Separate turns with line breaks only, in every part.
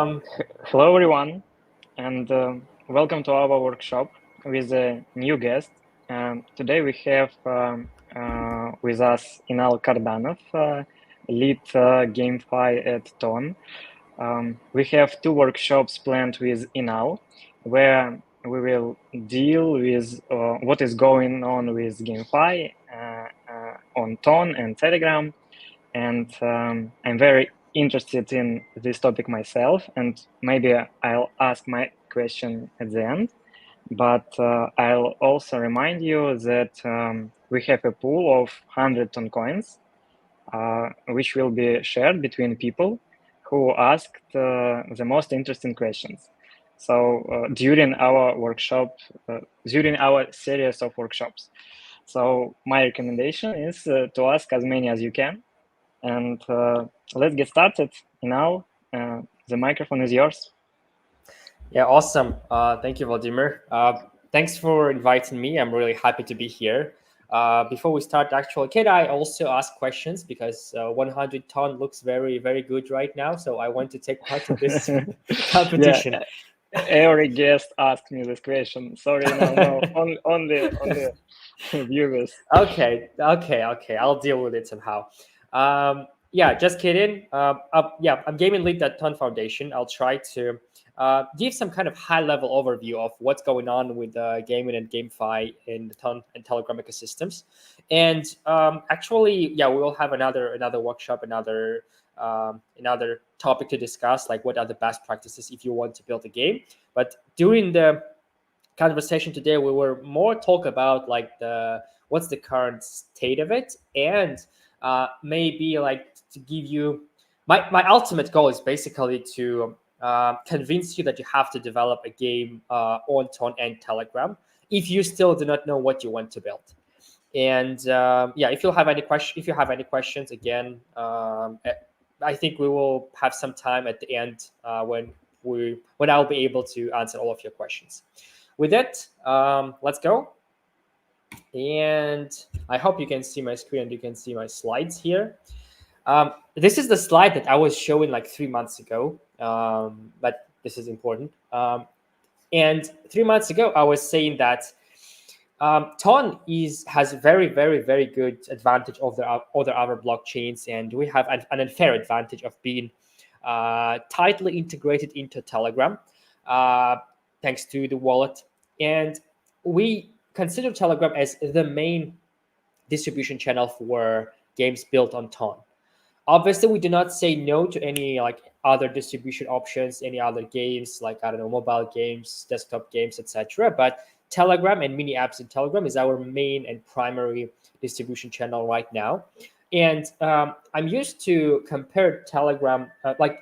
Hello, everyone, and welcome to our workshop with a new guest. Today we have with us Inal Kardanov, lead GameFi at Ton. We have two workshops planned with Inal, where we will deal with what is going on with GameFi on Ton and Telegram. And I'm very interested in this topic myself, and maybe I'll ask my question at the end. But I'll also remind you that we have a pool of 100 ton coins, which will be shared between people who asked the most interesting questions. So during our workshop, during our series of workshops. So my recommendation is to ask as many as you can, and let's get started. Now, the microphone is yours.
Yeah, awesome. Thank you, Vladimir. Thanks for inviting me. I'm really happy to be here. Before we start, actually, can I also ask questions? Because 100 ton looks very, very good right now. So I want to take part in this competition.
Yeah, every guest asked me this question. Sorry, no, only viewers.
Okay. I'll deal with it somehow. Yeah, just kidding. I'm gaming lead at Ton Foundation. I'll try to give some kind of high-level overview of what's going on with gaming and GameFi in the Ton and Telegram ecosystems. And actually, yeah, we will have another workshop, another topic to discuss, like what are the best practices if you want to build a game. But during the conversation today, we were more talk about like what's the current state of it, and maybe like to give you my ultimate goal is basically to convince you that you have to develop a game on Ton and Telegram if you still do not know what you want to build. And yeah, if you have any questions, again, I think we will have some time at the end when I'll be able to answer all of your questions. With that, let's go. And I hope you can see my screen and you can see my slides here. This is the slide that I was showing like 3 months ago, but this is important. And 3 months ago, I was saying that Ton has very, very, very good advantage over other blockchains, and we have an unfair advantage of being tightly integrated into Telegram, thanks to the wallet. And we consider Telegram as the main distribution channel for games built on Ton. Obviously, we do not say no to any like other distribution options, any other games like, I don't know, mobile games, desktop games, etc. But Telegram and mini apps in Telegram is our main and primary distribution channel right now. And I'm used to compare Telegram, like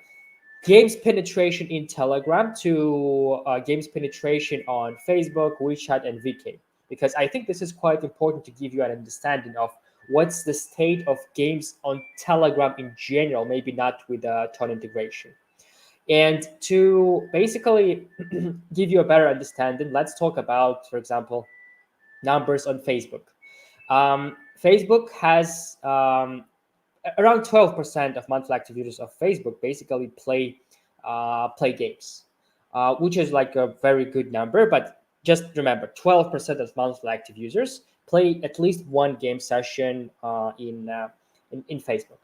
games penetration in Telegram to games penetration on Facebook, WeChat, and VK, because I think this is quite important to give you an understanding of what's the state of games on Telegram in general, maybe not with Ton integration. And to basically give you a better understanding, let's talk about, for example, numbers on Facebook. Facebook has around 12% of monthly active users of Facebook basically play games, which is like a very good number. But just remember, 12% of monthly active users play at least one game session in Facebook.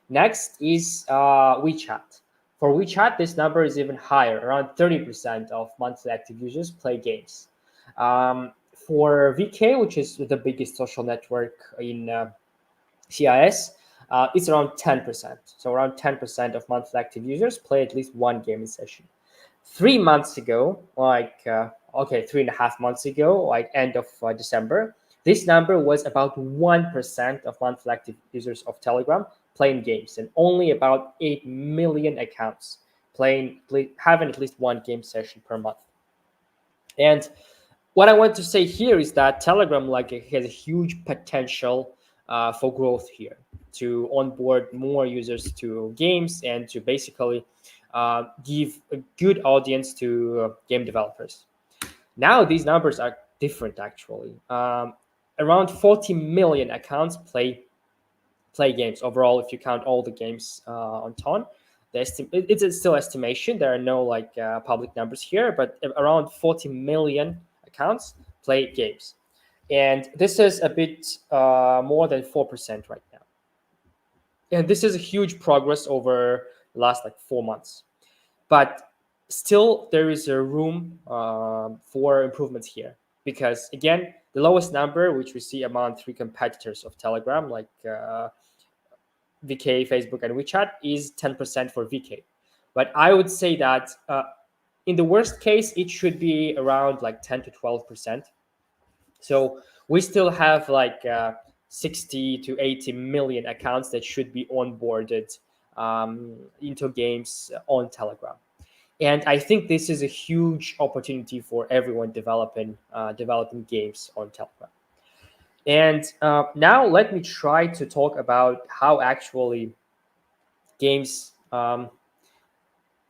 Next is WeChat. For WeChat, this number is even higher. Around 30% of monthly active users play games. For VK, which is the biggest social network in CIS, it's around 10%. So around 10% of monthly active users play at least one gaming session. 3 months ago, 3.5 months ago, like end of December, this number was about 1% of monthly active users of Telegram playing games, and only about 8 million accounts having at least one game session per month. And what I want to say here is that Telegram has a huge potential for growth here, to onboard more users to games and to basically give a good audience to game developers. Now these numbers are different actually. Around 40 million accounts play games overall if you count all the games on Ton. it's still estimation. There are no like public numbers here, but around 40 million accounts play games, and this is a bit more than 4% right now. And this is a huge progress over the last like 4 months. But still, there is a room for improvements here because again, the lowest number which we see among three competitors of Telegram, like VK, Facebook, and WeChat, is 10% for VK. But I would say that in the worst case, it should be around like 10 to 12%. So we still have like 60 to 80 million accounts that should be onboarded into games on Telegram. And I think this is a huge opportunity for everyone developing games on Telegram. And now let me try to talk about how actually games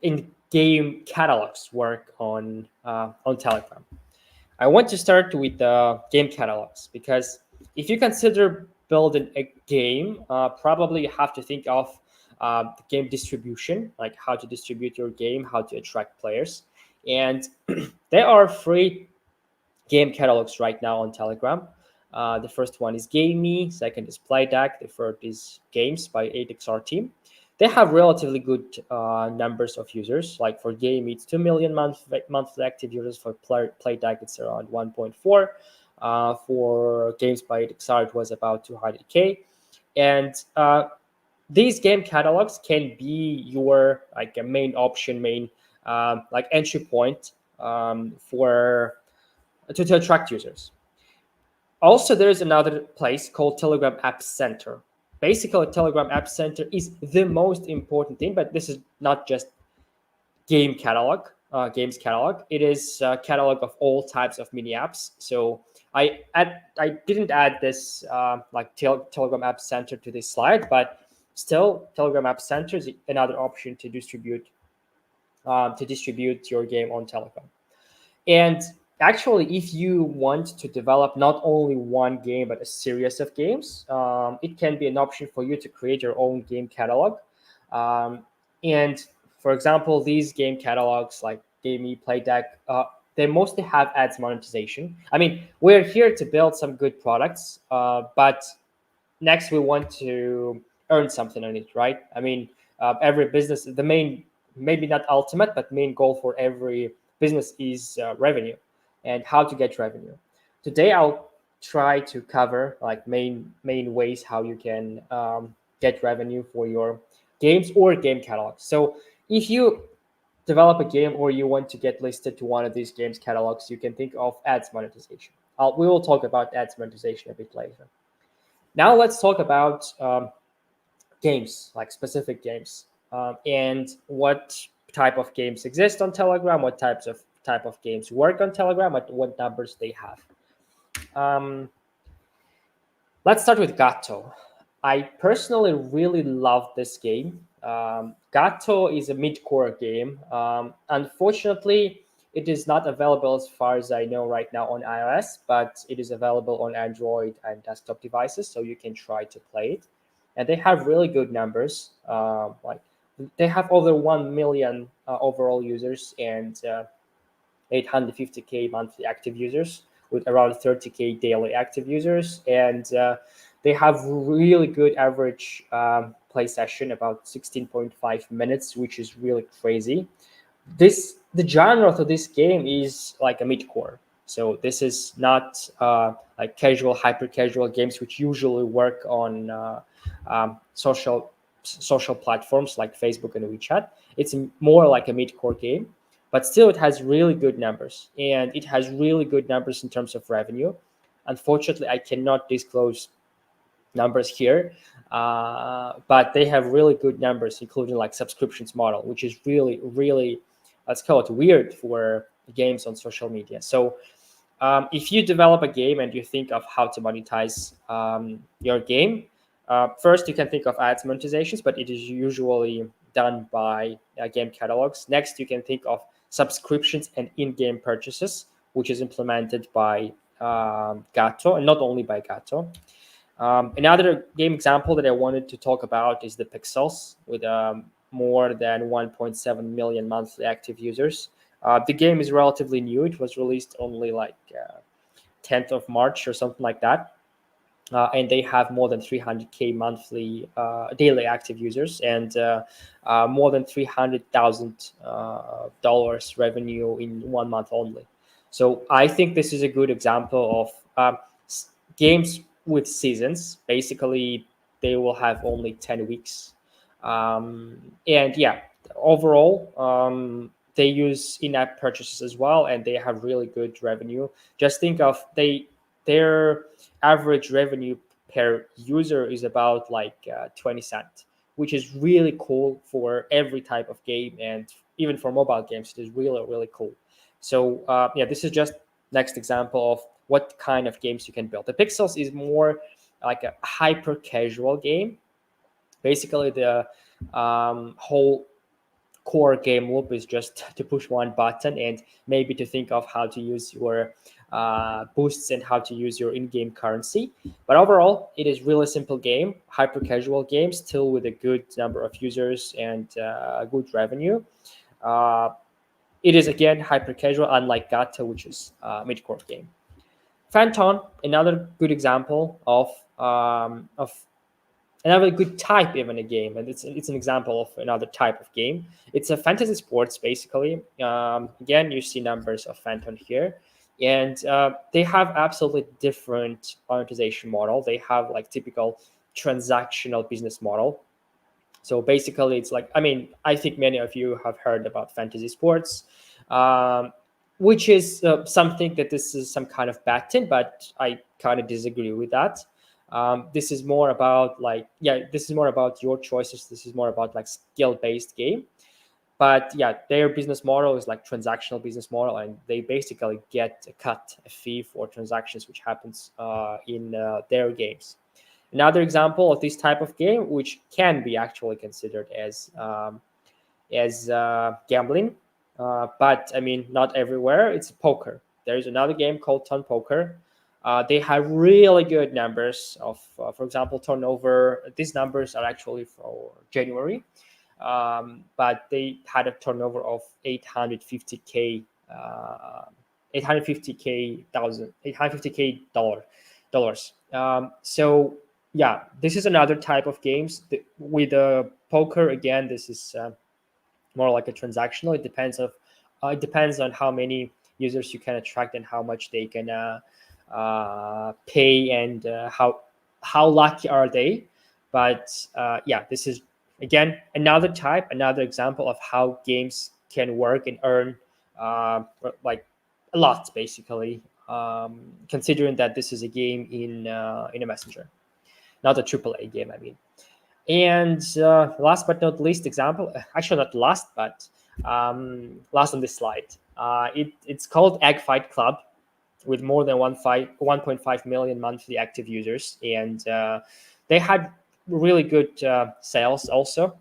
in game catalogs work on Telegram. I want to start with game catalogs because if you consider building a game, probably you have to think of the game distribution, like how to distribute your game, how to attract players. And there are three game catalogs right now on Telegram. The first one is Game Me, second is Playdeck, the third is Games by 8XR Team. They have relatively good numbers of users. Like for Game Me, it's 2 million monthly active users. For Playdeck, it's around 1.4. For Games by 8XR, it was about 200K. And these game catalogs can be your like a main option, main like entry point for to attract users. Also, there's another place called Telegram App Center. Basically, Telegram App Center is the most important thing, but this is not just games catalog. It is a catalog of all types of mini apps. So I didn't add this Telegram App Center to this slide, but still, Telegram App Center is another option to distribute your game on Telegram. And actually, if you want to develop not only one game but a series of games, it can be an option for you to create your own game catalog. And for example, these game catalogs like Game Playdeck, they mostly have ads monetization. I mean, we're here to build some good products, but next we want to earn something on it, right? I mean, every business, the main, maybe not ultimate, but main goal for every business is revenue and how to get revenue. Today, I'll try to cover like main ways how you can get revenue for your games or game catalogs. So if you develop a game or you want to get listed to one of these games catalogs, you can think of ads monetization. We will talk about ads monetization a bit later. Now let's talk about games, like specific games, and what type of games exist on Telegram, what type of games work on Telegram, what numbers they have. Let's start with Gato. I personally really love this game. Gato is a mid-core game. Unfortunately, it is not available as far as I know right now on iOS, but it is available on Android and desktop devices, so you can try to play it. And they have really good numbers. Like they have over 1 million overall users and 850K monthly active users with around 30K daily active users. And they have really good average play session, about 16.5 minutes, which is really crazy. The genre for this game is like a mid-core. So this is not like casual, hyper casual games which usually work on social platforms like Facebook and WeChat. It's more like a mid-core game, but still it has really good numbers, and it has really good numbers in terms of revenue. Unfortunately, I cannot disclose numbers here, but they have really good numbers, including like subscriptions model, which is really, let's call it weird for games on social media. So if you develop a game and you think of how to monetize your game, first you can think of ads monetizations, but it is usually done by game catalogs. Next, you can think of subscriptions and in-game purchases, which is implemented by Gato, and not only by Gato. Another game example that I wanted to talk about is the Pixels with more than 1.7 million monthly active users. The game is relatively new. It was released only like 10th of March or something like that. And they have more than 300K monthly daily active users and more than $300,000 revenue in 1 month only. So I think this is a good example of games with seasons. Basically, they will have only 10 weeks. And yeah, overall, they use in-app purchases as well, and they have really good revenue. Just think of their average revenue per user is about like 20 cents, which is really cool for every type of game, and even for mobile games it is really really cool. So yeah, this is just next example of what kind of games you can build. The Pixels is more like a hyper casual game. Basically the whole core game loop is just to push one button and maybe to think of how to use your boosts and how to use your in-game currency. But overall, it is really simple game, hyper casual game, still with a good number of users and good revenue. Uh, it is again hyper casual, unlike Gato, which is mid-core game. Phantom, another good example of another good type even a game, and it's an example of another type of game. It's a fantasy sports basically. Again, you see numbers of Phantom here, and they have absolutely different monetization model. They have like typical transactional business model. So basically, it's like, I mean, I think many of you have heard about fantasy sports, um, which is something that this is some kind of pattern, but I kind of disagree with that. This is more about like, yeah, this is more about your choices. This is more about like skill based game. But yeah, their business model is like transactional business model, and they basically get a cut, a fee for transactions, which happens in their games. Another example of this type of game, which can be actually considered as gambling, but I mean not everywhere. It's poker. There is another game called Ton Poker. They have really good numbers of, for example, turnover. These numbers are actually for January, but they had a turnover of 850k, 850k thousand, 850k dollars. So yeah, this is another type of games. With poker again, this is more like a transactional. It depends on how many users you can attract and how much they can pay, and how lucky are they. But yeah, this is again another type, another example of how games can work and earn like a lot basically. Considering that this is a game in a messenger, not a AAA game, I mean. And last but not least example, actually not last, but last on this slide, it's called Egg Fight Club, with more than 1.5 million monthly active users, and they had really good sales also.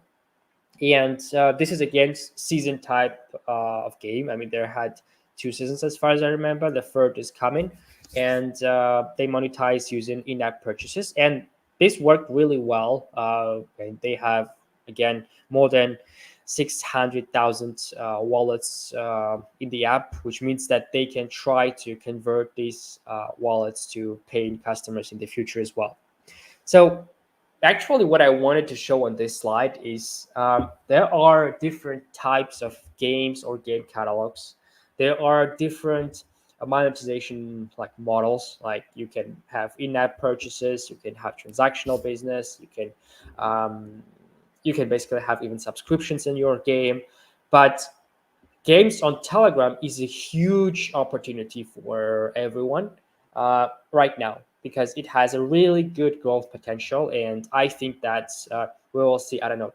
And this is again season type of game. I mean, they had 2 seasons as far as I remember. The third is coming, and they monetize using in-app purchases, and this worked really well. And they have again more than 600,000 wallets in the app, which means that they can try to convert these wallets to paying customers in the future as well. So actually what I wanted to show on this slide is there are different types of games or game catalogs. There are different monetization like models. Like you can have in-app purchases, you can have transactional business, you can basically have even subscriptions in your game. But games on Telegram is a huge opportunity for everyone right now, because it has a really good growth potential, and I think that we will see, I don't know,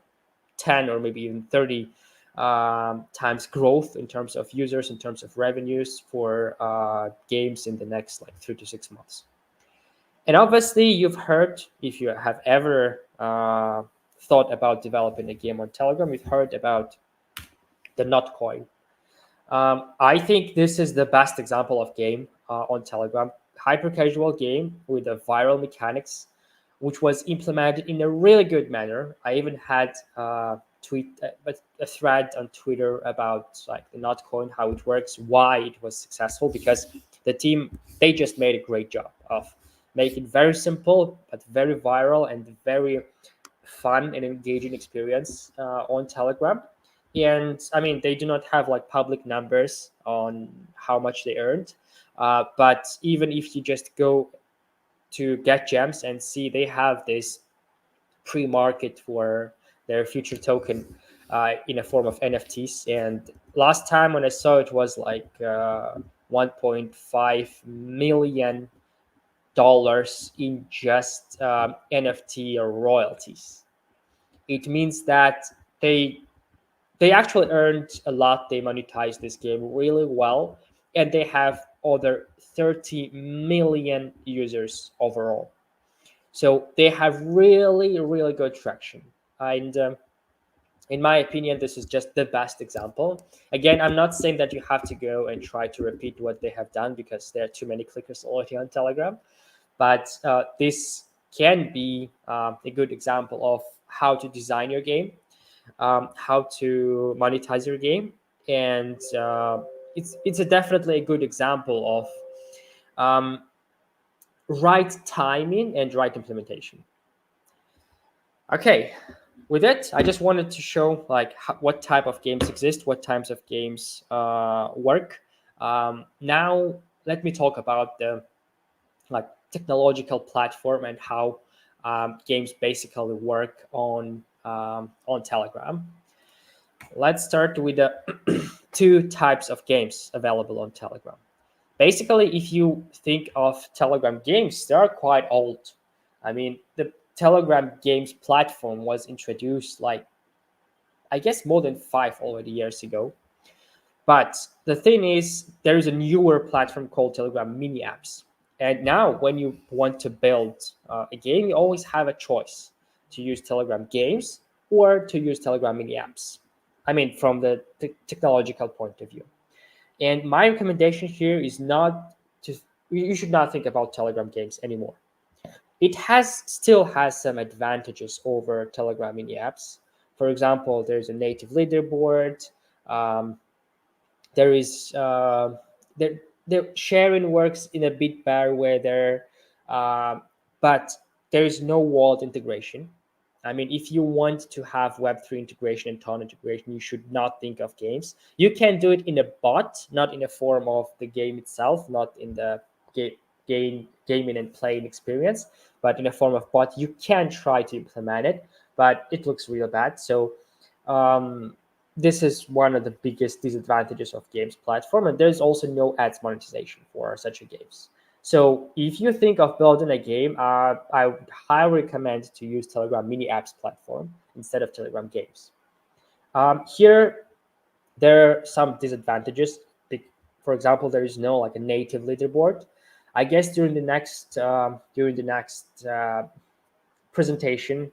10 or maybe even 30 times growth in terms of users, in terms of revenues for games in the next like 3 to 6 months. And obviously, you've heard, if you have ever thought about developing a game on Telegram, you've heard about the Notcoin. I think this is the best example of game on Telegram. Hyper casual game with a viral mechanics, which was implemented in a really good manner. I even had a thread on Twitter about like the Notcoin, how it works, why it was successful, because the team, they just made a great job of making it very simple but very viral and very fun and engaging experience on Telegram. And I mean, they do not have like public numbers on how much they earned, but even if you just go to Get Gems and see, they have this pre-market for their future token in a form of NFTs. And last time when I saw it was like 1.5 million dollars in just NFT royalties. It means that they they actually earned a lot. They monetized this game really well, and they have over 30 million users overall. So they have really, really good traction. And in my opinion, this is just the best example. Again, I'm not saying that you have to go and try to repeat what they have done because there are too many clickers already on Telegram. But this can be a good example of how to design your game, how to monetize your game, and it's definitely a good example of right timing and right implementation. Okay, with it, I just wanted to show like what type of games exist, what types of games work. Now, let me talk about the like technological platform and how games basically work on Telegram. Let's start with the two types of games available on Telegram. Basically, if you think of Telegram games, they are quite old. I mean, the Telegram games platform was introduced like I guess more than 5 years ago. But the thing is, there is a newer platform called Telegram Mini Apps. And now, when you want to build a game, you always have a choice to use Telegram games or to use Telegram Mini Apps. I mean, from the technological point of view. And my recommendation here is not to, you should not think about Telegram games anymore. It still has some advantages over Telegram Mini Apps. For example, there's a native leaderboard. Um, there is the sharing works in a bit better way there, but there is no walled integration. I mean, if you want to have Web3 integration and ton integration, you should not think of games. You can do it in a bot, not in a form of the game itself, not in the gaming and playing experience, but in a form of bot. You can try to implement it, but it looks real bad. So um, this is one of the biggest disadvantages of games platform, and there's also no ads monetization for such a games. So if you think of building a game, I would highly recommend to use Telegram Mini Apps platform instead of Telegram games. Here, there are some disadvantages. For example, there is no like a native leaderboard. I guess during the next presentation,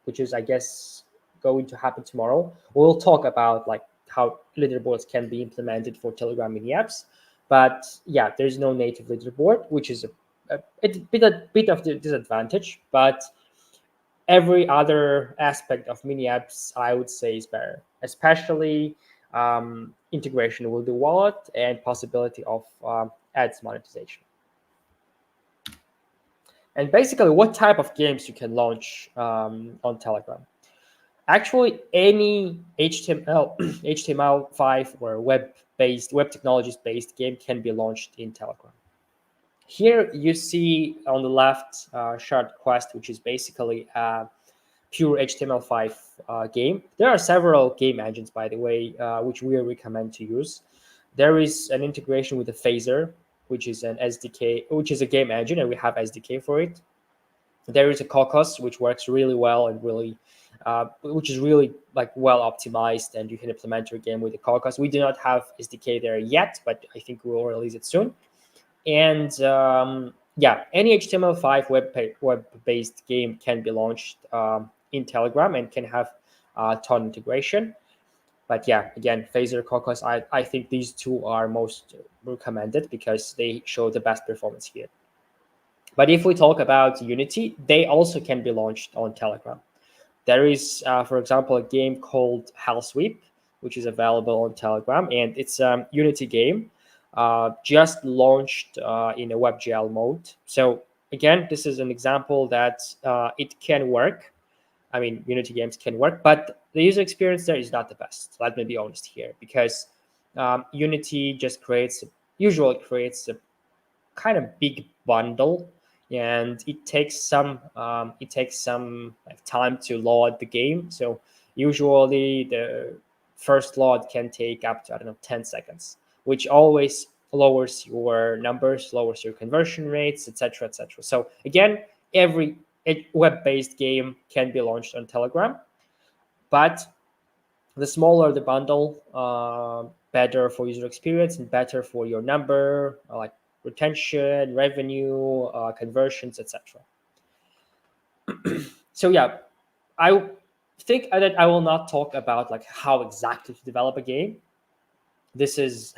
which is I guess going to happen tomorrow, we'll talk about like how leaderboards can be implemented for Telegram Mini Apps. But yeah, there's no native leaderboard, which is a bit of the disadvantage. But every other aspect of mini apps, I would say, is better, especially integration with the wallet and possibility of ads monetization. And basically, what type of games you can launch on Telegram? Actually, any HTML, HTML5 or web technologies-based game can be launched in Telegram. Here you see on the left Shard Quest, which is basically a pure HTML5 game. There are several game engines, by the way, which we recommend to use. There is an integration with the Phaser, which is an SDK, which is a game engine, and we have SDK for it. There is a Cocos, which works really well and really, which is really like well optimized, and you can implement your game with the Cocos. We do not have SDK there yet, but I think we will release it soon. And yeah, any HTML5 web-based game can be launched in Telegram and can have ton integration. But yeah, again, Phaser, Cocos, I think these two are most recommended because they show the best performance here. But if we talk about Unity, they also can be launched on Telegram. There is, for example, a game called Hell Sweep, which is available on Telegram, and it's a Unity game, just launched in a WebGL mode. So again, this is an example that it can work. I mean, Unity games can work, but the user experience there is not the best. Let me be honest here, because Unity just usually creates a kind of big bundle, and it takes some like, time to load the game. So usually the first load can take up to, I don't know, 10 seconds, which always lowers your numbers, lowers your conversion rates, etc., etc. So again, every web-based game can be launched on Telegram, but the smaller the bundle, better for user experience and better for your number, like retention, revenue, conversions, etc. So yeah, I think that I will not talk about like how exactly to develop a game. This is,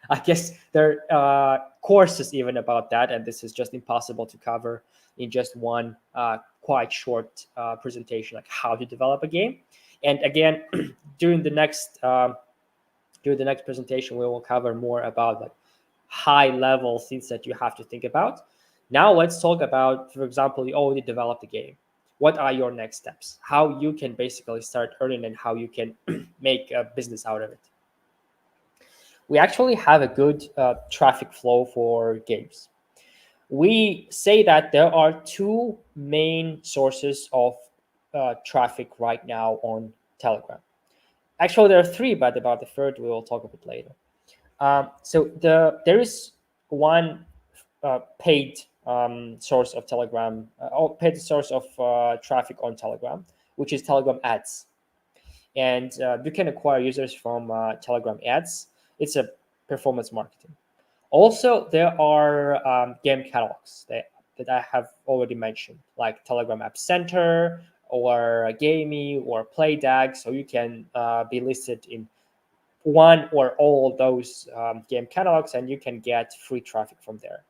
I guess there are courses even about that, and this is just impossible to cover in just one quite short presentation, like how to develop a game. And again, during the next presentation, we will cover more about like high level things that you have to think about. Now let's talk about, for example, you already developed a game. What are your next steps? How you can basically start earning and how you can make a business out of it. We actually have a good traffic flow for games. We say that there are two main sources of traffic right now on Telegram. Actually, there are three, but about the third we will talk a bit later. There is one paid source of Telegram, or paid source of traffic on Telegram, which is Telegram ads, and you can acquire users from Telegram ads. It's a performance marketing. Also, there are game catalogs that I have already mentioned, like Telegram App Center or Gamey or PlayDAG, so you can be listed in one or all of those game catalogs, and you can get free traffic from there.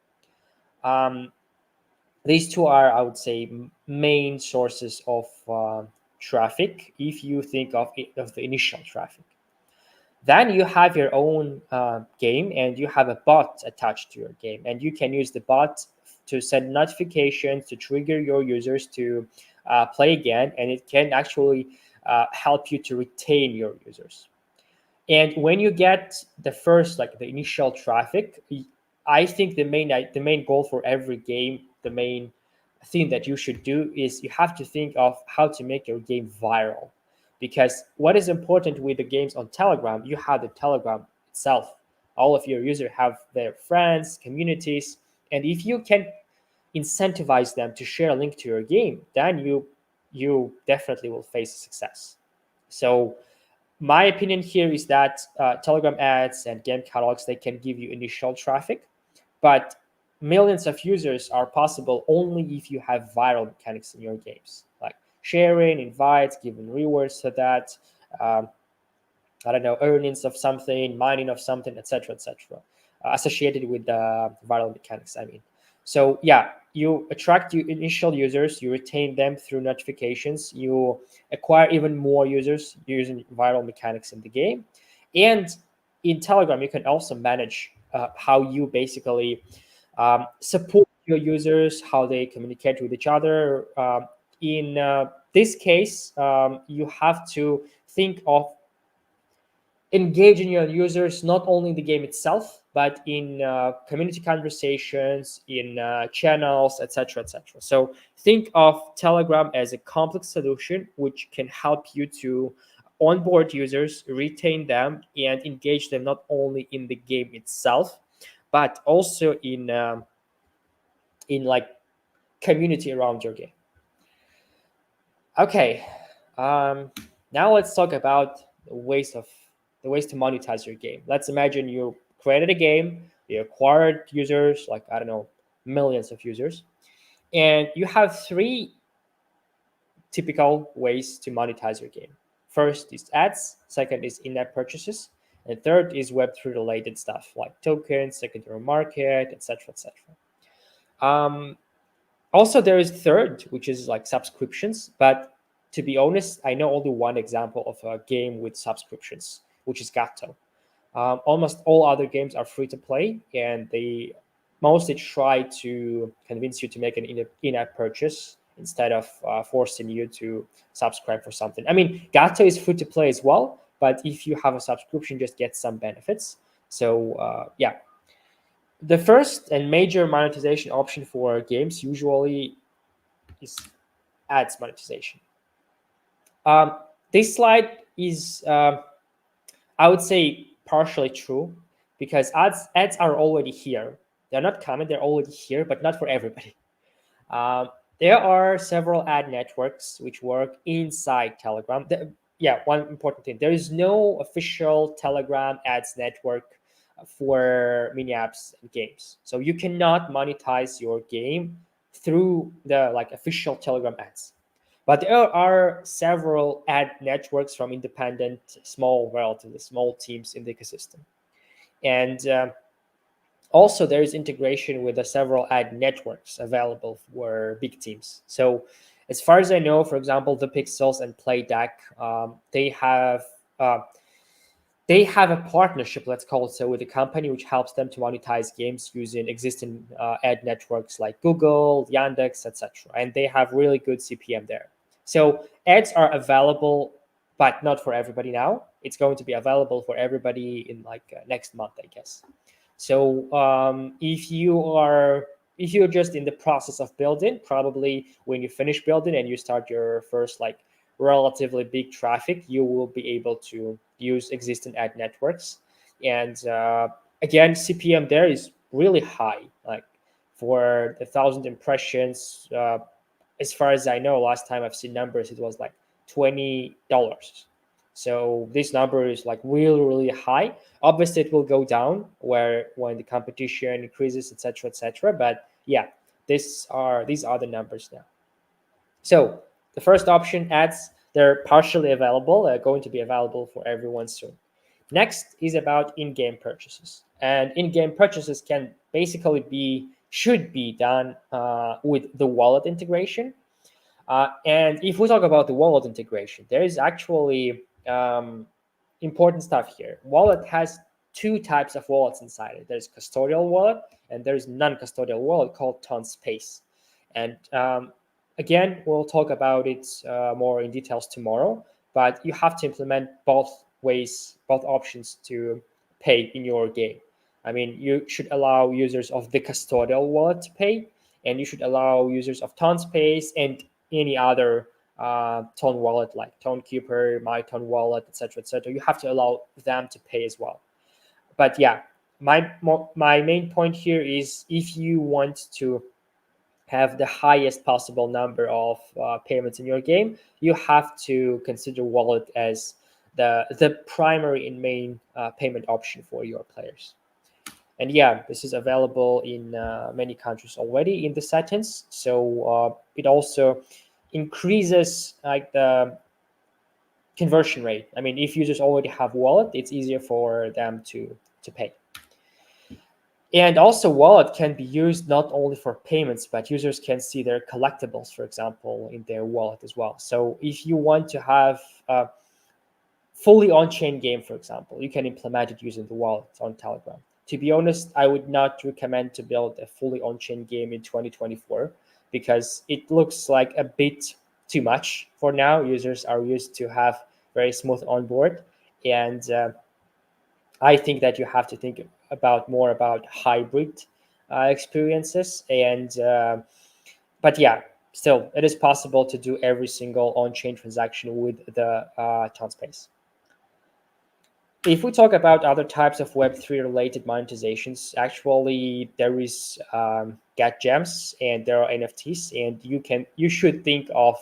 These two are, I would say, main sources of traffic if you think of the initial traffic. Then you have your own game, and you have a bot attached to your game, and you can use the bot to send notifications to trigger your users to play again, and it can actually help you to retain your users. And when you get the first, like the initial traffic, I think the main goal for every game, the main thing that you should do is you have to think of how to make your game viral. Because what is important with the games on Telegram, you have the Telegram itself. All of your users have their friends, communities, and if you can incentivize them to share a link to your game, then you definitely will face success. So my opinion here is that Telegram ads and game catalogs, they can give you initial traffic, but millions of users are possible only if you have viral mechanics in your games, like sharing, invites, giving rewards to that, I don't know, earnings of something, mining of something, etc., etc., associated with the viral mechanics. I mean, so yeah, you attract your initial users, you retain them through notifications, you acquire even more users using viral mechanics in the game, and in Telegram you can also manage how you basically support your users, how they communicate with each other. In this case, you have to think of engaging your users not only in the game itself, but in community conversations, in channels, etc., etc. So think of Telegram as a complex solution which can help you to onboard users, retain them, and engage them not only in the game itself, but also in like community around your game. Okay, now let's talk about the ways to monetize your game. Let's imagine you created a game, you acquired users, like I don't know, millions of users, and you have three typical ways to monetize your game. First is ads, second is in-app purchases, and third is Web3 related stuff like tokens, secondary market, etc., etc. Also, there is third, which is like subscriptions, but to be honest, I know only one example of a game with subscriptions, which is Gato. Almost all other games are free to play, and they mostly try to convince you to make an in-app purchase instead of forcing you to subscribe for something. I mean, Gato is free to play as well, but if you have a subscription, just get some benefits. So yeah, the first and major monetization option for games usually is ads monetization. Um, this slide is, I would say, partially true because ads are already here. They're not coming; they're already here, but not for everybody. There are several ad networks which work inside Telegram. Yeah, one important thing: there is no official Telegram ads network for mini apps and games, so you cannot monetize your game through the official Telegram ads. But there are several ad networks from independent, relatively small teams in the ecosystem, and also there is integration with the several ad networks available for big teams. So as far as I know, for example, the Pixels and Playdeck, uh, they have a partnership, let's call it so, with a company which helps them to monetize games using existing ad networks like Google, Yandex, etc. And they have really good CPM there. So ads are available, but not for everybody now. It's going to be available for everybody in next month, I guess. So if you're just in the process of building, probably when you finish building and you start your first relatively big traffic, you will be able to use existing ad networks. And again, CPM there is really high, like for 1,000 impressions. As far as I know, last time I've seen numbers, it was like $20. So this number is really, really high. Obviously, it will go down when the competition increases, etc., etc. But yeah, these are the numbers now. So the first option, ads, they're partially available. They're going to be available for everyone soon. Next is about in-game purchases, and in-game purchases can basically should be done with the wallet integration. And if we talk about the wallet integration, there is actually important stuff here. Wallet has two types of wallets inside it. There's custodial wallet and there's non-custodial wallet called Ton Space. And again, we'll talk about it more in details tomorrow. But you have to implement both options to pay in your game. I mean, you should allow users of the custodial wallet to pay, and you should allow users of Ton Space and any other Ton wallet like Ton Keeper, My Ton wallet, etc., etc. You have to allow them to pay as well. But yeah, my main point here is if you want to have the highest possible number of payments in your game, you have to consider wallet as the primary and main payment option for your players. And yeah, this is available in many countries already in the settings. So it also increases the conversion rate. I mean, if users already have wallet, it's easier for them to pay. And also, wallet can be used not only for payments, but users can see their collectibles, for example, in their wallet as well. So if you want to have a fully on-chain game, for example, you can implement it using the wallet on Telegram. To be honest, I would not recommend to build a fully on-chain game in 2024 because it looks like a bit too much for now. Users are used to have very smooth onboard, and I think that you have to think more about hybrid experiences. And but yeah, still, it is possible to do every single on-chain transaction with the Ton Space. If we talk about other types of Web3 related monetizations, actually there is Get Gems and there are NFTs, and you should think of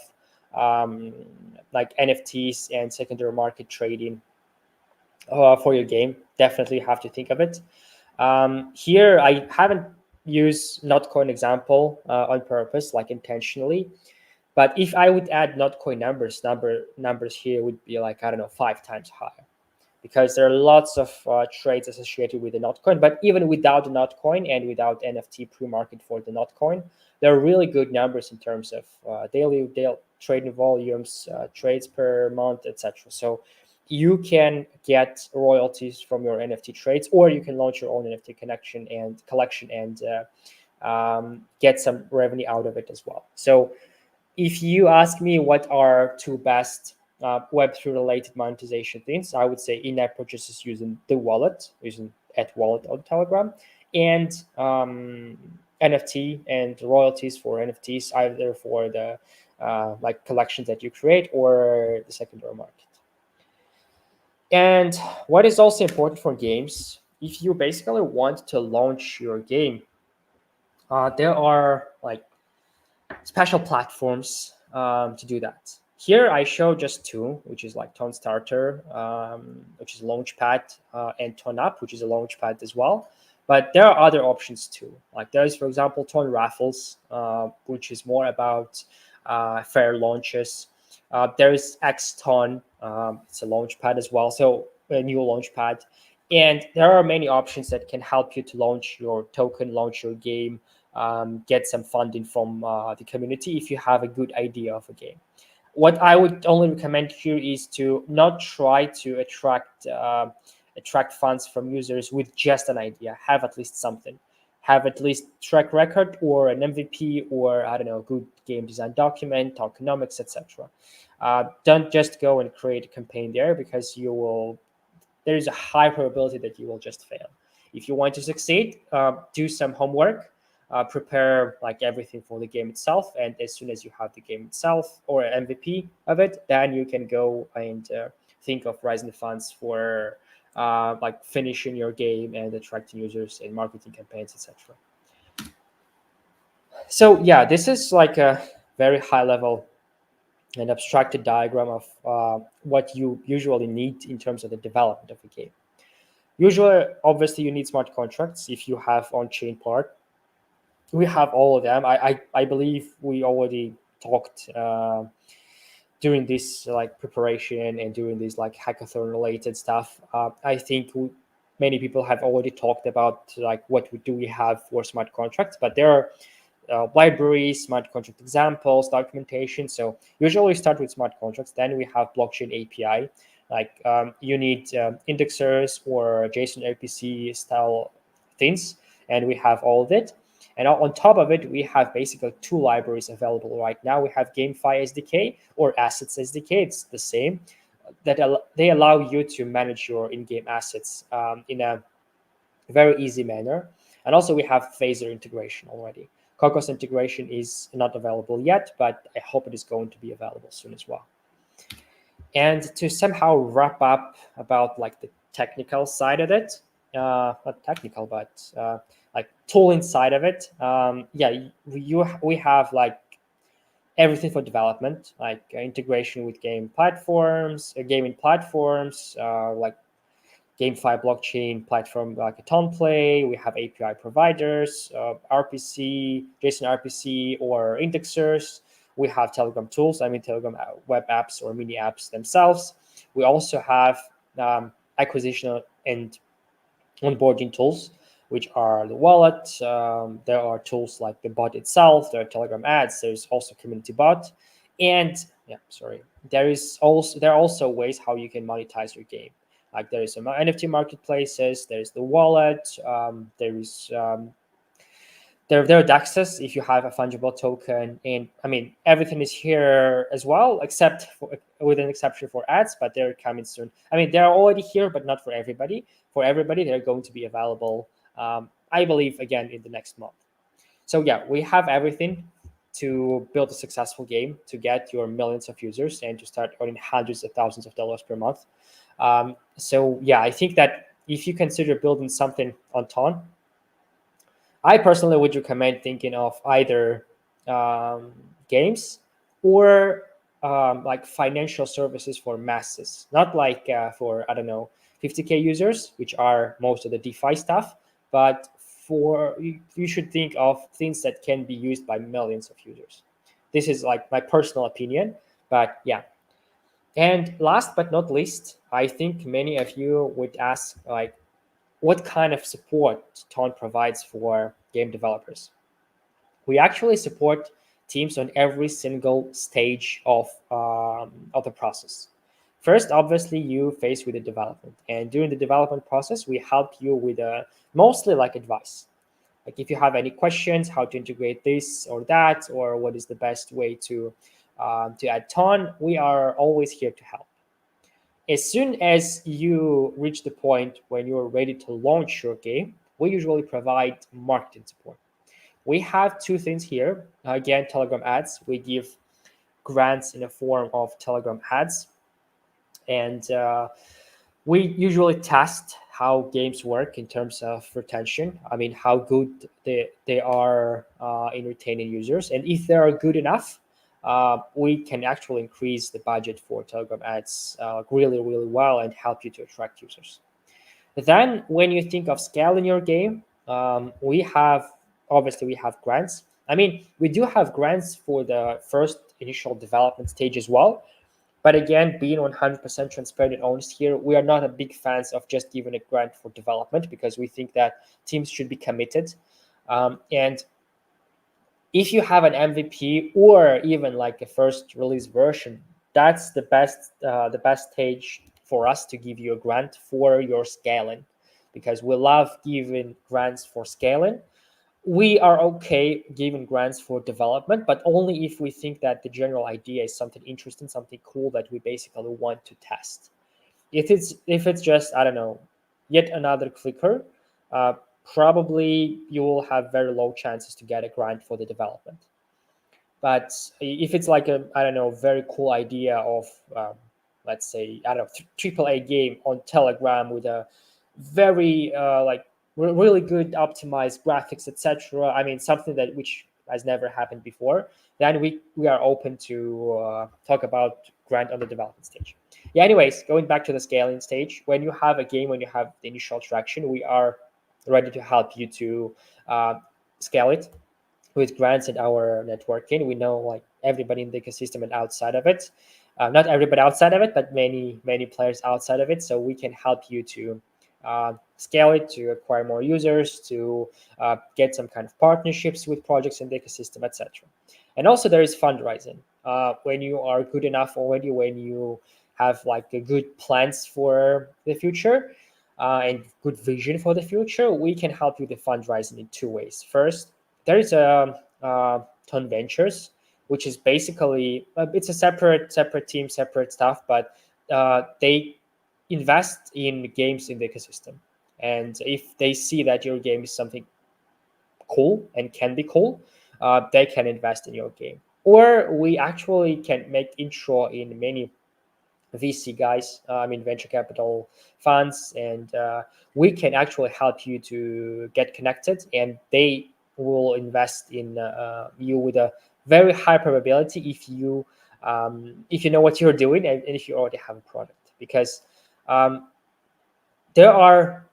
NFTs and secondary market trading for your game. Definitely have to think of it. Here I haven't used Notcoin example on purpose, intentionally. But if I would add Notcoin numbers here would be I don't know, 5 times higher, because there are lots of trades associated with the Notcoin. But even without the Notcoin and without NFT pre-market for the Notcoin, there are really good numbers in terms of daily trading volumes, trades per month, etc. So you can get royalties from your NFT trades, or you can launch your own NFT connection and collection and get some revenue out of it as well. So if you ask me what are two best Web3 related monetization things, I would say in-app purchases using the wallet, using @wallet on Telegram, and NFT and royalties for NFTs, either for the like collections that you create or the secondary market. And what is also important for games, if you basically want to launch your game, there are like special platforms to do that. Here I show just two, which is like Tone Starter, which is Launchpad, and Tone Up, which is a Launchpad as well. But there are other options too. Like there's, for example, Tone Raffles, which is more about fair launches. There is Xton, it's a Launchpad as well, so a new Launchpad. And there are many options that can help you to launch your token, launch your game, get some funding from the community if you have a good idea of a game. What I would only recommend here is to not try to attract funds from users with just an idea. Have at least something. Have at least track record or an MVP or I don't know, good game design document, tokenomics, etc. Don't just go and create a campaign there because you will. There is a high probability that you will just fail. If you want to succeed, do some homework, prepare like everything for the game itself, and as soon as you have the game itself or an MVP of it, then you can go and think of raising the funds for like finishing your game and attracting users and marketing campaigns, etc. So yeah, this is like a very high level and abstracted diagram of what you usually need in terms of the development of a game. Usually, obviously, you need smart contracts if you have on-chain part. We have all of them. I believe we already talked during this like preparation and during this like hackathon related stuff. I think many people have already talked about like what do we have for smart contracts, but there are libraries, smart contract examples, documentation. So usually we start with smart contracts. Then we have blockchain API. Like you need indexers or JSON RPC style things, and we have all of it. And on top of it, we have basically two libraries available right now. We have GameFi SDK or Assets SDK. It's the same. They allow you to manage your in-game assets in a very easy manner. And also we have Phaser integration already. Cocos integration is not available yet, but I hope it is going to be available soon as well. And to somehow wrap up about like the technical side of it, not technical, but like tooling side of it, we have like everything for development, like integration with gaming platforms, like GameFi blockchain platform like a Tonplay. We have API providers, RPC, JSON RPC, or indexers. We have Telegram tools, Telegram web apps or mini apps themselves. We also have acquisition and onboarding tools, which are the wallet. There are tools like the bot itself. There are Telegram ads. There's also community bot, and there are also ways how you can monetize your game. Like there is some NFT marketplaces. There's the wallet. There are DEXs if you have a fungible token, and everything is here as well, with an exception for ads, but they're coming soon. They're already here, but not for everybody. For everybody, they're going to be available, I believe, again in the next month. So yeah, we have everything to build a successful game, to get your millions of users, and to start earning hundreds of thousands of dollars per month. So yeah, I think that if you consider building something on Ton, I personally would recommend thinking of either games or like financial services for masses, not like for 50K users, which are most of the DeFi stuff, but you should think of things that can be used by millions of users. This is like my personal opinion, but yeah. And last but not least, I think many of you would ask like, what kind of support Ton provides for game developers? We actually support teams on every single stage of the process. First, obviously, you face with the development, and during the development process, we help you with mostly like advice. Like if you have any questions, how to integrate this or that, or what is the best way to add ton, we are always here to help. As soon as you reach the point when you're ready to launch your game, we usually provide marketing support. We have two things here. Again, Telegram ads. We give grants in the form of Telegram ads, and we usually test how games work in terms of retention. I mean, how good they are in retaining users. And if they are good enough, we can actually increase the budget for Telegram ads really, really well and help you to attract users. Then, when you think of scaling your game, we have obviously we have grants. I mean, we do have grants for the first initial development stage as well, but again, being 100% transparent and honest here, we are not a big fans of just giving a grant for development because we think that teams should be committed. And if you have an MVP or even like a first release version, that's the best stage for us to give you a grant for your scaling, because we love giving grants for scaling. We are okay giving grants for development, but only if we think that the general idea is something interesting, something cool that we basically want to test. If it's just, I don't know, yet another clicker, uh, probably you will have very low chances to get a grant for the development. But if it's like a, I don't know, very cool idea of, let's say, I don't know, triple A game on Telegram with a very really good optimized graphics, etc. I mean, something that which has never happened before. Then we are open to talk about grant on the development stage. Yeah. Anyways, going back to the scaling stage, when you have a game, when you have the initial traction, we are ready to help you to scale it with grants and our networking. We know like everybody in the ecosystem and outside of it. Not everybody outside of it, but many players outside of it. So we can help you to scale it, to acquire more users, to get some kind of partnerships with projects in the ecosystem, etc. And also there is fundraising. When you are good enough already, when you have like a good plans for the future and good vision for the future, we can help you with the fundraising in two ways. First, there is a Ton Ventures, which is basically it's a separate team, separate stuff, but they invest in games in the ecosystem. And if they see that your game is something cool and can be cool, they can invest in your game. Or we actually can make intro in many VC guys, I mean venture capital funds, and we can actually help you to get connected, and they will invest in you with a very high probability if you know what you're doing and if you already have a product. Because um, there are,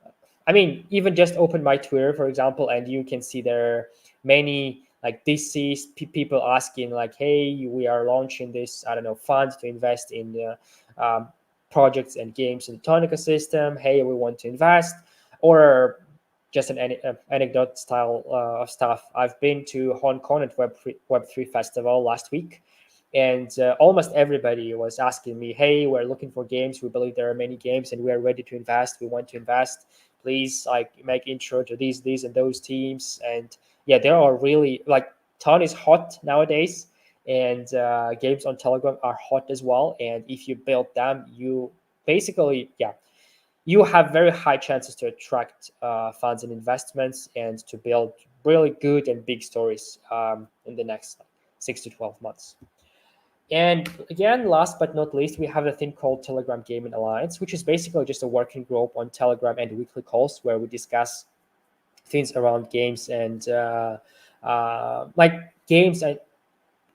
I mean, even just open my Twitter, for example, and you can see there are many like DCs, people asking like, hey, we are launching this, I don't know, fund to invest in projects and games in the Tonica system. Hey, we want to invest. Or just an anecdote style of stuff. I've been to Hong Kong at Web3 Festival last week, and almost everybody was asking me, hey, we're looking for games, we believe there are many games and we are ready to invest, we want to invest, please like make intro to these and those teams. And yeah, there are really like ton is hot nowadays, and games on Telegram are hot as well. And if you build them, you basically, yeah, you have very high chances to attract funds and investments and to build really good and big stories in the next 6 to 12 months. And again, last but not least, we have a thing called Telegram Gaming Alliance, which is basically just a working group on Telegram and weekly calls where we discuss things around games and like games and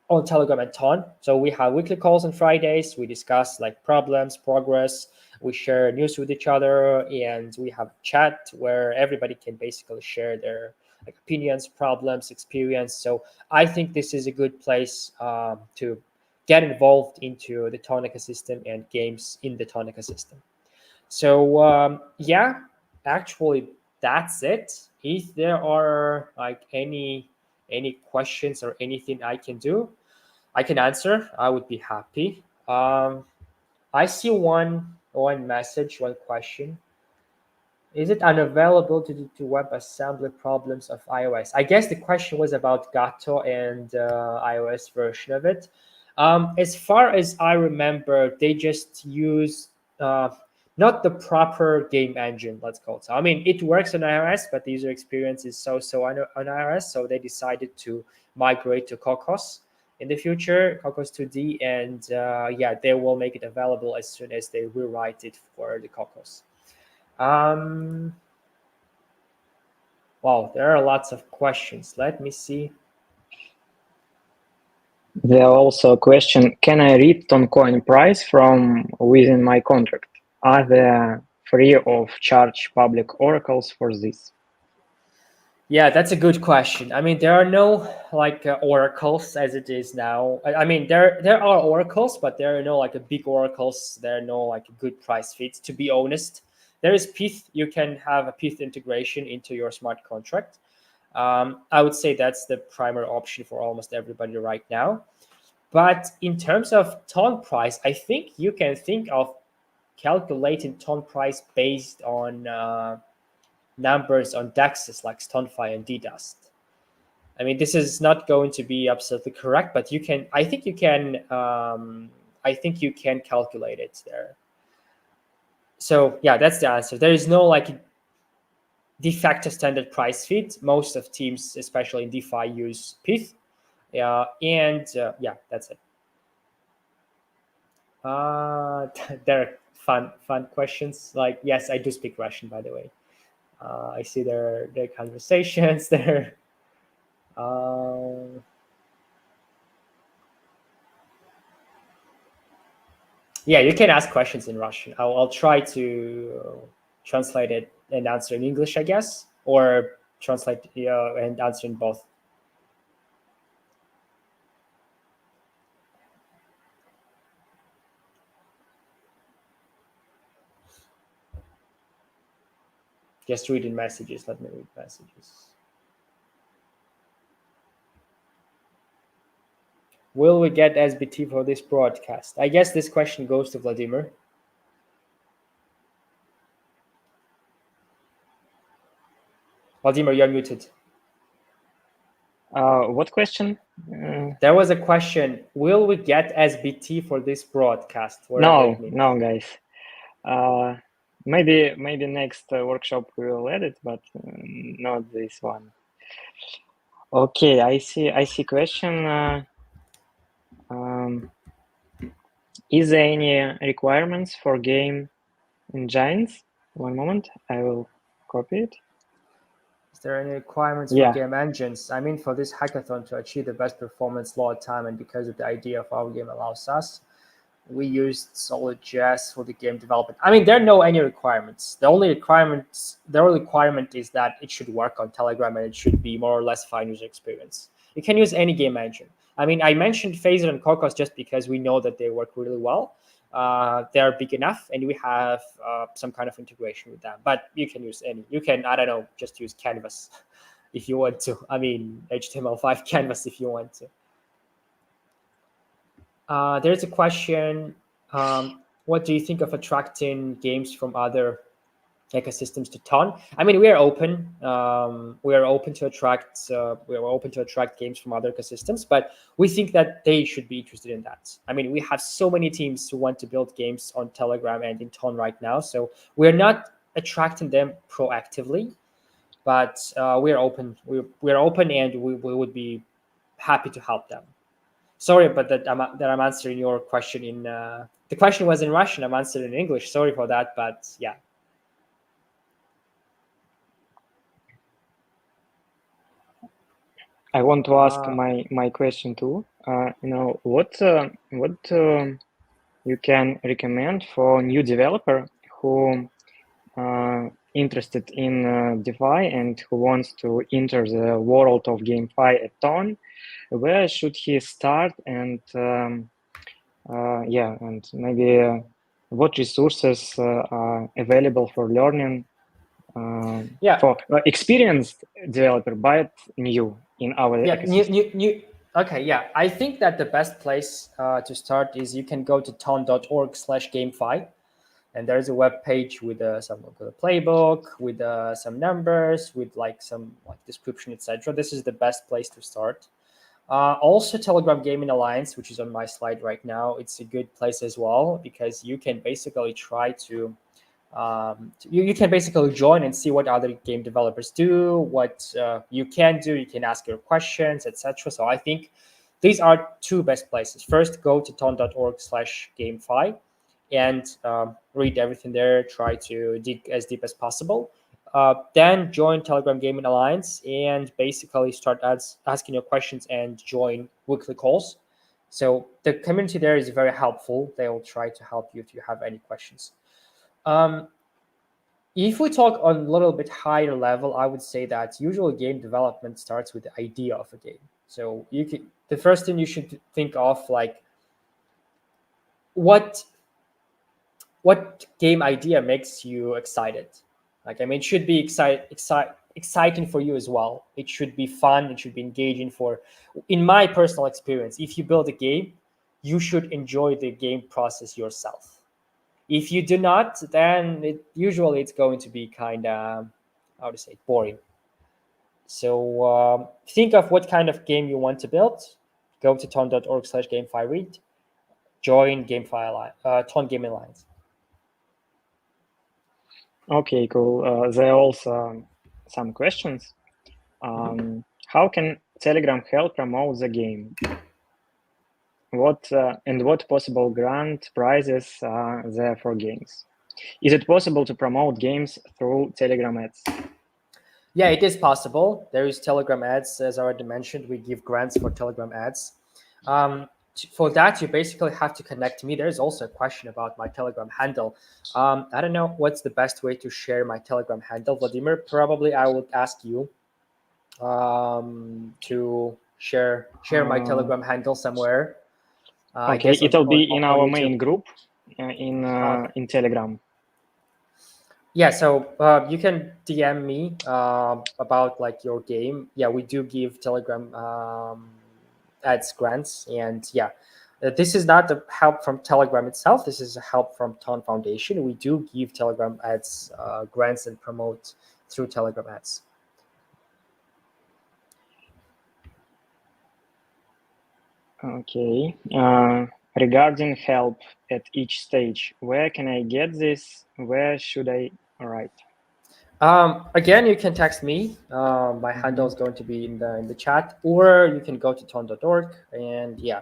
on Telegram and Ton. So we have weekly calls on Fridays. We discuss like problems, progress. We share news with each other, and we have chat where everybody can basically share their like opinions, problems, experience. So I think this is a good place to get involved into the Tonica system and games in the Tonica system. So yeah, actually that's it. If there are like any questions or anything I can answer, I would be happy. I see one message, one question. Is it unavailable due to WebAssembly problems of iOS? I guess the question was about Gato and iOS version of it. As far as I remember, they just use not the proper game engine, let's call it. So, I mean, it works on iOS, but the user experience is so on iOS. So they decided to migrate to Cocos in the future, Cocos 2D, and yeah, they will make it available as soon as they rewrite it for the Cocos. Wow, there are lots of questions. Let me see.
There are also a question, can I read Toncoin price from within my contract? Are there free of charge public oracles for this?
Yeah, that's a good question. I mean, there are no like oracles as it is now. I mean, there are oracles, but there are no like a big oracles. There are no like good price feeds. To be honest, there is PETH. You can have a PETH integration into your smart contract. I would say that's the primary option for almost everybody right now. But in terms of ton price, I think you can think of calculating ton price based on numbers on DEXs like StonFi and DDust. I mean, this is not going to be absolutely correct, but you can. I think you can. I think you can calculate it there. So yeah, that's the answer. There is no like de facto standard price feed. Most of teams, especially in DeFi, use PETH. And yeah, that's it. There are fun questions. Like, yes, I do speak Russian, by the way. I see their conversations there. Yeah, you can ask questions in Russian. I'll try to translate it and answer in English, I guess, or translate and answer in both. Just reading messages. Let me read messages. Will we get SBT for this broadcast? I guess this question goes to Vladimir. Vladimir, you're muted.
What question?
There was a question. Will we get SBT for this broadcast?
No, guys. Maybe next workshop we will add it, but not this one. Okay, I see question. Is there any requirements for game engines? One moment, I will copy it.
Is there any requirements for game engines? I mean, for this hackathon to achieve the best performance, load time, and because of the idea of our game allows us, we used Solid.js for the game development. I mean, there are no any requirements. The only requirement is that it should work on Telegram and it should be more or less fine user experience. You can use any game engine. I mean, I mentioned Phaser and Cocos just because we know that they work really well. They're big enough, and we have some kind of integration with them. But you can use any. You can, I don't know, just use Canvas if you want to. I mean, HTML5 Canvas if you want to. There's a question. What do you think of attracting games from other ecosystems to Ton? I mean, we are open. We are open to attract. We are open to attract games from other ecosystems, but we think that they should be interested in that. I mean, we have so many teams who want to build games on Telegram and in Ton right now, so we're not attracting them proactively, but we are open. We're open, and we would be happy to help them. Sorry, but that I'm answering your question in. The question was in Russian. I'm answering in English. Sorry for that, but yeah.
I want to ask my question too. What you can recommend for new developer who interested in DeFi and who wants to enter the world of GameFi at Ton? Where should he start? And and maybe what resources are available for learning? For experienced developer, but new. in our
ecosystem? Okay, yeah. I think that the best place to start is you can go to ton.org/GameFi, and there's a web page with some playbook, with some numbers, with some description, etc. This is the best place to start. Also, Telegram Gaming Alliance, which is on my slide right now, it's a good place as well, because you can basically try to you can basically join and see what other game developers do, what you can do. You can ask your questions, etc. So I think these are two best places. First, go to ton.org/GameFi and read everything there. Try to dig as deep as possible. Then join Telegram Gaming Alliance and basically start asking your questions and join weekly calls. So the community there is very helpful. They will try to help you if you have any questions. If we talk on a little bit higher level, I would say that usually game development starts with the idea of a game. So the first thing you should think of, what game idea makes you excited. It should be exciting for you as well. It should be fun. It should be engaging. In my personal experience, if you build a game, you should enjoy the game process yourself. If you do not, then usually it's going to be kind of, how to say, boring. So think of what kind of game you want to build. Go to ton.org/GameFi read. Join Ton Gaming Alliance.
Okay, cool. There are also some questions. How can Telegram help promote the game? What possible grant prizes are there for games? Is it possible to promote games through Telegram ads?
Yeah, it is possible. There is Telegram ads, as I already mentioned. We give grants for Telegram ads. For that, you basically have to connect to me. There's also a question about my Telegram handle. I don't know what's the best way to share my Telegram handle, Vladimir. Probably I would ask you to share my Telegram handle somewhere.
Okay, it'll be in our main group in Telegram.
Yeah, so you can DM me about your game. Yeah, we do give Telegram ads grants, and yeah, this is not the help from Telegram itself. This is a help from Ton Foundation. We do give Telegram ads grants and promote through Telegram ads.
Okay. Regarding help at each stage, where can I get this? Where should I write?
Again, you can text me. My handle is going to be in the chat, or you can go to ton.org and yeah,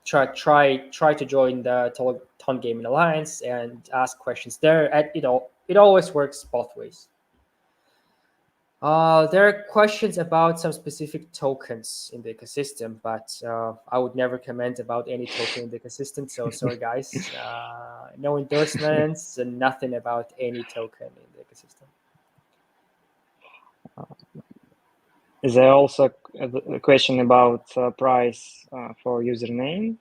try to join the Ton Gaming Alliance and ask questions there. It always works both ways. There are questions about some specific tokens in the ecosystem, but I would never comment about any token in the ecosystem. So sorry, guys. No endorsements and nothing about any token in the ecosystem.
There also a question about price for username.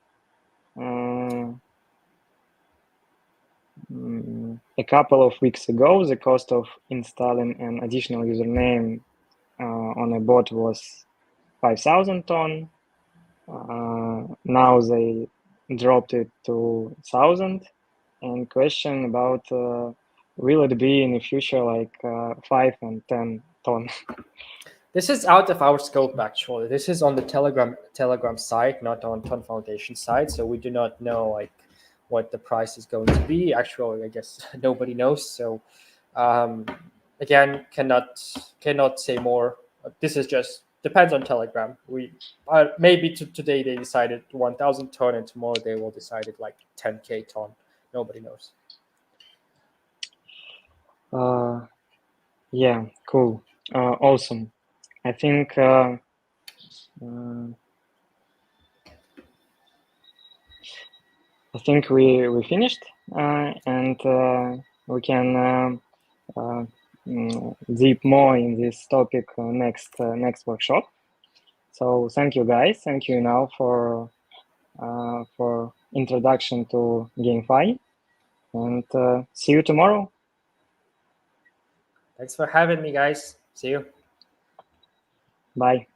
A couple of weeks ago, the cost of installing an additional username on a bot was 5,000 ton. Now they dropped it to 1,000. And question about will it be in the future 5 and 10 ton?
This is out of our scope, actually. This is on the Telegram site, not on Ton Foundation site. So we do not know what the price is going to be. Actually, I guess nobody knows. So again, cannot say more. This is just depends on Telegram. We maybe today they decided 1,000 ton, and tomorrow they will decide it 10K ton. Nobody knows.
Yeah, cool, awesome. I think we finished, and we can deep more in this topic next workshop. So thank you, guys. Thank you now for introduction to GameFi, and see you tomorrow.
Thanks for having me, guys. See you.
Bye.